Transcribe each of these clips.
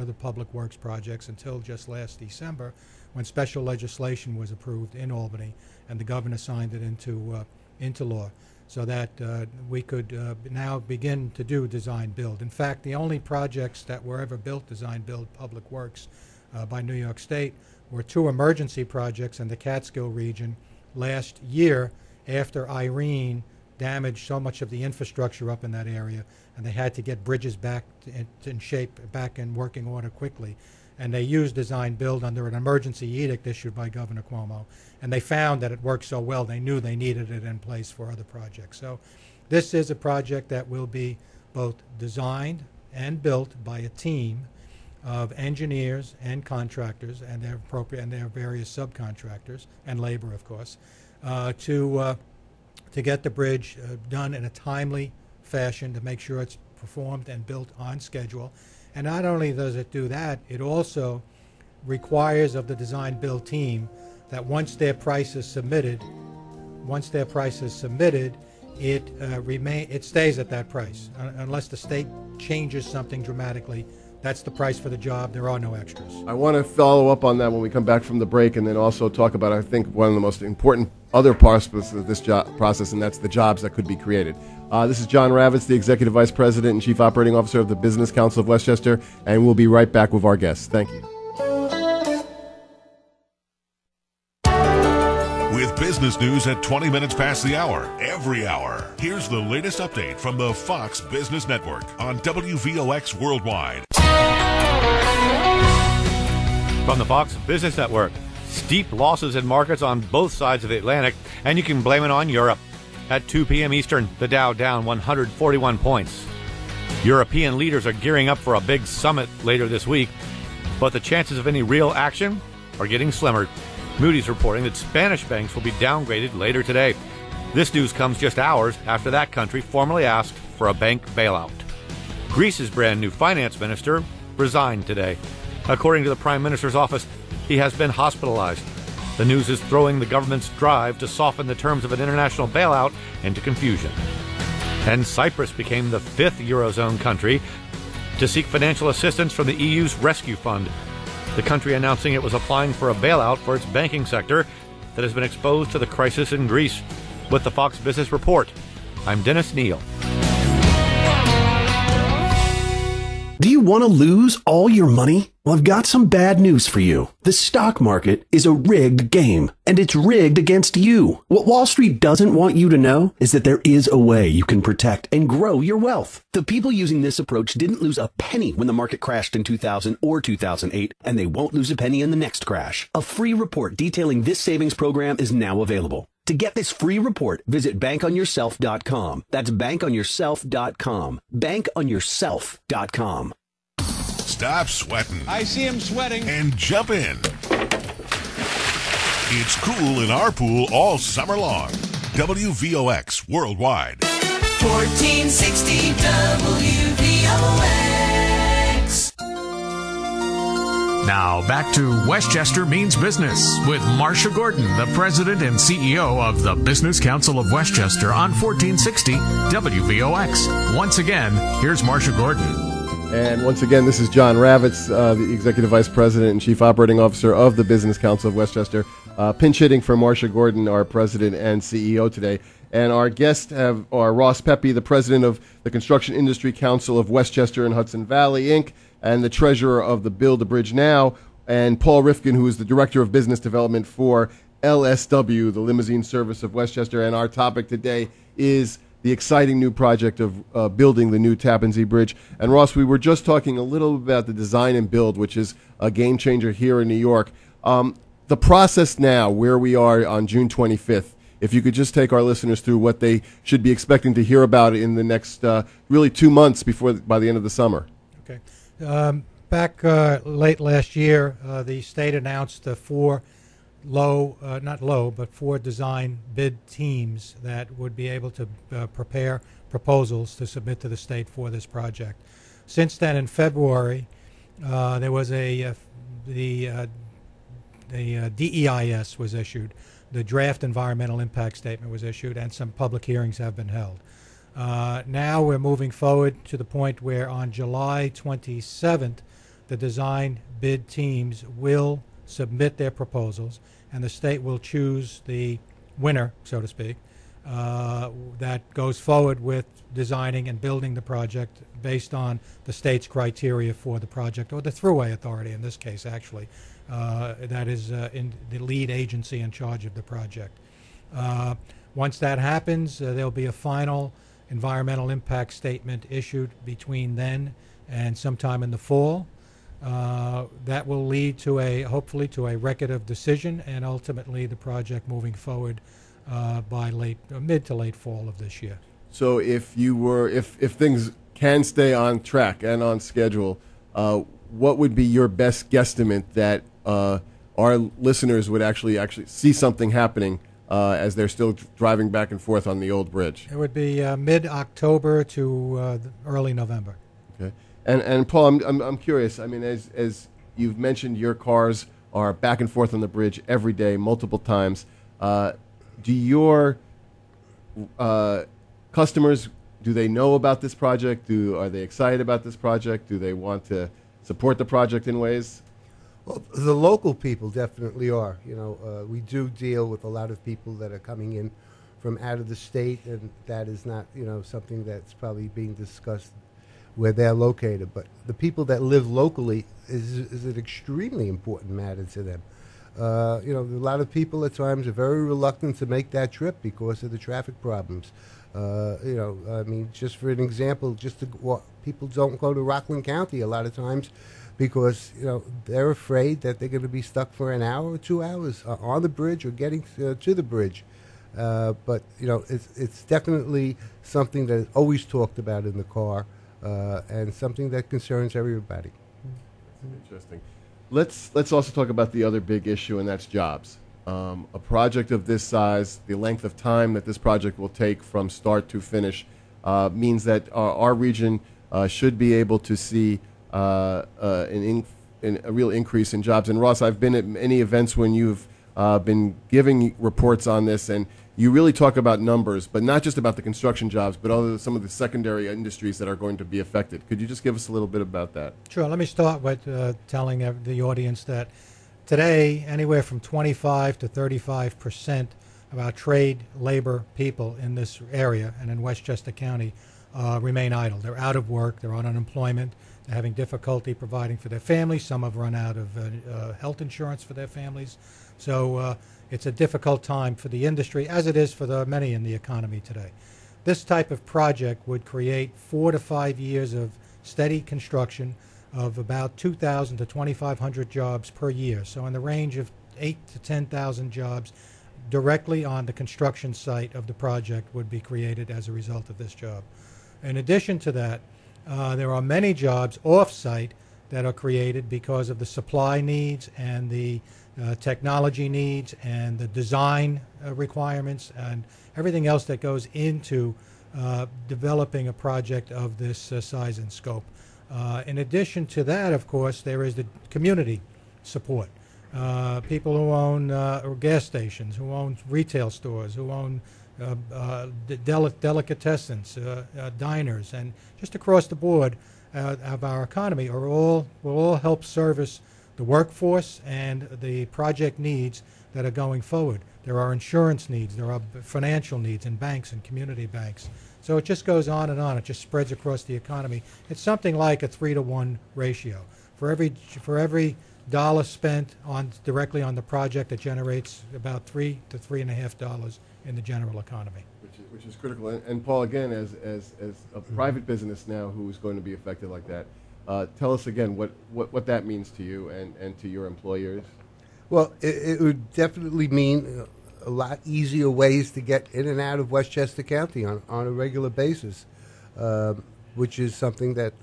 the public works projects until just last December, when special legislation was approved in Albany and the governor signed it into law, so that we could now begin to do design build. In fact, the only projects that were ever built design build public works by New York State were two emergency projects in the Catskill region last year, after Irene damaged so much of the infrastructure up in that area, and they had to get bridges back in shape, back in working order quickly. And they used design build under an emergency edict issued by Governor Cuomo. And they found that it worked so well, they knew they needed it in place for other projects. So this is a project that will be both designed and built by a team of engineers and contractors and their various subcontractors and labor, of course, to get the bridge done in a timely fashion, to make sure it's performed and built on schedule. And not only does it do that, it also requires of the design build team that once their price is submitted, it stays at that price unless the state changes something dramatically. That's the price for the job. There are no extras. I want to follow up on that when we come back from the break, and then also talk about, I think, one of the most important other parts of this process, and that's the jobs that could be created. This is John Ravitz, the Executive Vice President and Chief Operating Officer of the Business Council of Westchester, and we'll be right back with our guests. Thank you. With business news at 20 minutes past the hour, every hour, here's the latest update from the Fox Business Network on WVOX Worldwide. From the Fox Business Network, steep losses in markets on both sides of the Atlantic, and you can blame it on Europe. At 2 p.m. Eastern, the Dow down 141 points. European leaders are gearing up for a big summit later this week, but the chances of any real action are getting slimmer. Moody's reporting that Spanish banks will be downgraded later today. This news comes just hours after that country formally asked for a bank bailout. Greece's brand new finance minister resigned today. According to the Prime Minister's office, he has been hospitalized. The news is throwing the government's drive to soften the terms of an international bailout into confusion. And Cyprus became the fifth Eurozone country to seek financial assistance from the EU's Rescue Fund. The country announcing it was applying for a bailout for its banking sector that has been exposed to the crisis in Greece. With the Fox Business Report, I'm Dennis Neal. Do you want to lose all your money? Well, I've got some bad news for you. The stock market is a rigged game, and it's rigged against you. What Wall Street doesn't want you to know is that there is a way you can protect and grow your wealth. The people using this approach didn't lose a penny when the market crashed in 2000 or 2008, and they won't lose a penny in the next crash. A free report detailing this savings program is now available. To get this free report, visit bankonyourself.com. That's bankonyourself.com. Bankonyourself.com. Stop sweating. I see him sweating. And jump in. It's cool in our pool all summer long. WVOX Worldwide. 1460 WVOX. Now back to Westchester Means Business with Marcia Gordon, the President and CEO of the Business Council of Westchester on 1460 WVOX. Once again, here's Marcia Gordon. And once again, this is John Ravitz, the Executive Vice President and Chief Operating Officer of the Business Council of Westchester, pinch hitting for Marcia Gordon, our President and CEO today. And our guests are Ross Pepe, the President of the Construction Industry Council of Westchester and Hudson Valley, Inc., and the Treasurer of the Build a Bridge Now, and Paul Rifkin, who is the Director of Business Development for LSW, the Limousine Service of Westchester. And our topic today is the exciting new project of building the new Tappan Zee Bridge. And Ross, we were just talking a little about the design and build, which is a game changer here in New York. The process now, where we are on June 25th, if you could just take our listeners through what they should be expecting to hear about in the next really 2 months by the end of the summer. Okay. Back late last year, the state announced four design bid teams that would be able to prepare proposals to submit to the state for this project. Since then, in February, there was the DEIS was issued. The draft environmental impact statement was issued, and some public hearings have been held. Now we're moving forward to the point where on July 27th, the design bid teams will submit their proposals, and the state will choose the winner, so to speak, that goes forward with designing and building the project based on the state's criteria for the project, or the Thruway Authority in this case, actually, that is in the lead agency in charge of the project. Once that happens, there'll be a final environmental impact statement issued between then and sometime in the fall. That will lead to hopefully to a record of decision, and ultimately the project moving forward by mid to late fall of this year. So if things can stay on track and on schedule, what would be your best guesstimate that our listeners would actually see something happening as they're still driving back and forth on the old bridge? It would be mid-October to early November. Okay. And Paul, I'm curious. I mean, as you've mentioned, your cars are back and forth on the bridge every day, multiple times. Do your customers, do they know about this project? Are they excited about this project? Do they want to support the project in ways? Well, the local people definitely are. We do deal with a lot of people that are coming in from out of the state, and that is not, something that's probably being discussed where they're located. But the people that live locally is an extremely important matter to them. A lot of people at times are very reluctant to make that trip because of the traffic problems. Just for an example, people don't go to Rockland County a lot of times because, they're afraid that they're going to be stuck for an hour or 2 hours on the bridge or getting to the bridge. But it's definitely something that is always talked about in the car and something that concerns everybody. Interesting. Let's also talk about the other big issue, and that's jobs. A project of this size, the length of time that this project will take from start to finish, means that our region should be able to see a real increase in jobs. And Ross, I've been at many events when you've been giving reports on this, and you really talk about numbers, but not just about the construction jobs, but some of the secondary industries that are going to be affected. Could you just give us a little bit about that? Sure. Let me start with telling the audience that today, anywhere from 25 to 35% of our trade labor people in this area and in Westchester County remain idle. They're out of work. They're on unemployment. They're having difficulty providing for their families. Some have run out of health insurance for their families. So it's a difficult time for the industry, as it is for many in the economy today. This type of project would create 4 to 5 years of steady construction of about 2,000 to 2,500 jobs per year. So in the range of 8,000 to 10,000 jobs directly on the construction site of the project would be created as a result of this job. In addition to that, there are many jobs off-site that are created because of the supply needs and the technology needs and the design requirements and everything else that goes into developing a project of this size and scope. In addition to that, of course, there is the community support. People who own gas stations, who own retail stores, who own delicatessens, diners, and just across the board of our economy will all help service the workforce and the project needs that are going forward. There are insurance needs, there are financial needs in banks and community banks. So it just goes on and on. It just spreads across the economy. It's something like a 3-to-1 ratio. For every dollar spent directly on the project, it generates about $3 to $3.50 in the general economy. Which is critical. And Paul, again, as a private business now who is going to be affected like that, tell us again what that means to you and to your employers. Well, it would definitely mean a lot easier ways to get in and out of Westchester County on a regular basis, which is something that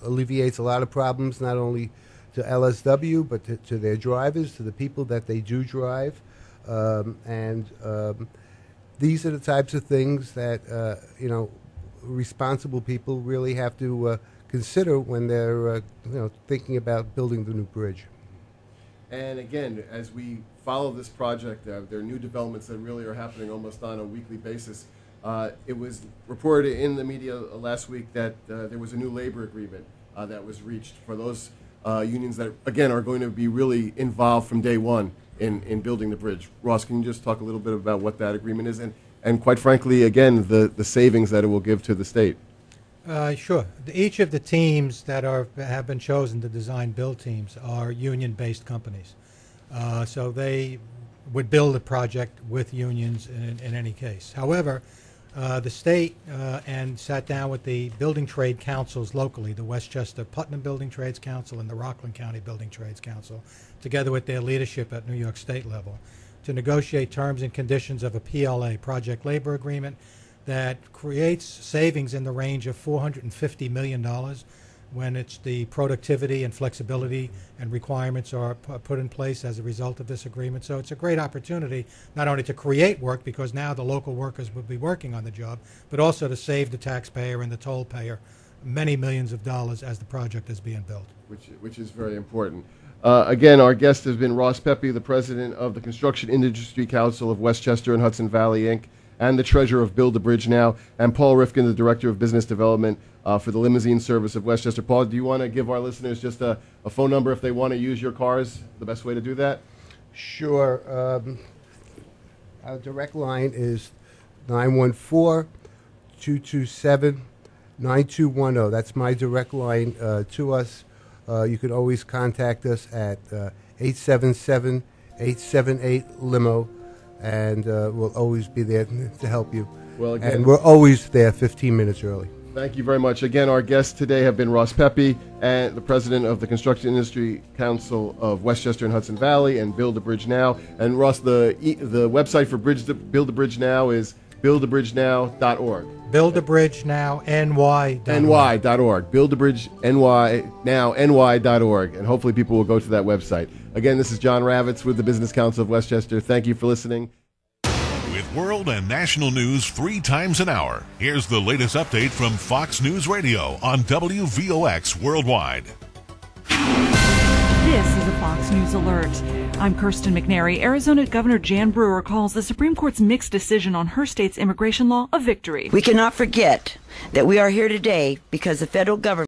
alleviates a lot of problems, not only to LSW but to their drivers, to the people that they do drive, and these are the types of things that responsible people really have to consider when they're thinking about building the new bridge. And again, as we follow this project, there are new developments that really are happening almost on a weekly basis. It was reported in the media last week that there was a new labor agreement that was reached for those unions that, again, are going to be really involved from day one in building the bridge. Ross, can you just talk a little bit about what that agreement is and quite frankly, again, the savings that it will give to the state? Sure. Each of the teams that have been chosen to design build teams are union-based companies. So they would build a project with unions in any case. However, the state and sat down with the building trade councils locally, the Westchester Putnam Building Trades Council and the Rockland County Building Trades Council, together with their leadership at New York State level, to negotiate terms and conditions of a PLA, Project Labor Agreement, that creates savings in the range of $450 million when it's the productivity and flexibility and requirements are put in place as a result of this agreement. So it's a great opportunity not only to create work, because now the local workers will be working on the job, but also to save the taxpayer and the toll payer many millions of dollars as the project is being built. Which is very important. Again, our guest has been Ross Pepe, the president of the Construction Industry Council of Westchester and Hudson Valley, Inc., and the treasurer of Build a Bridge Now, and Paul Rifkin, the director of business development for the Limousine service of Westchester. Paul, do you want to give our listeners just a phone number if they want to use your cars, the best way to do that? Sure. Our direct line is 914-227-9210. That's my direct line to us. You can always contact us at 877-878-LIMO. And we'll always be there to help you. Well, again, and we're always there 15 minutes early. Thank you very much. Again, our guests today have been Ross Pepe, and the president of the Construction Industry Council of Westchester and Hudson Valley, and Build a Bridge Now. And Ross, the website for Build a Bridge Now is buildabridgenow.org. buildabridgenow.ny.org. buildabridgenow.org. And hopefully people will go to that website. Again, this is John Ravitz with the Business Council of Westchester. Thank you for listening. With world and national news 3 times an hour, here's the latest update from Fox News Radio on WVOX Worldwide. This is a Fox News Alert. I'm Kirsten McNary. Arizona Governor Jan Brewer calls the Supreme Court's mixed decision on her state's immigration law a victory. We cannot forget that we are here today because the federal government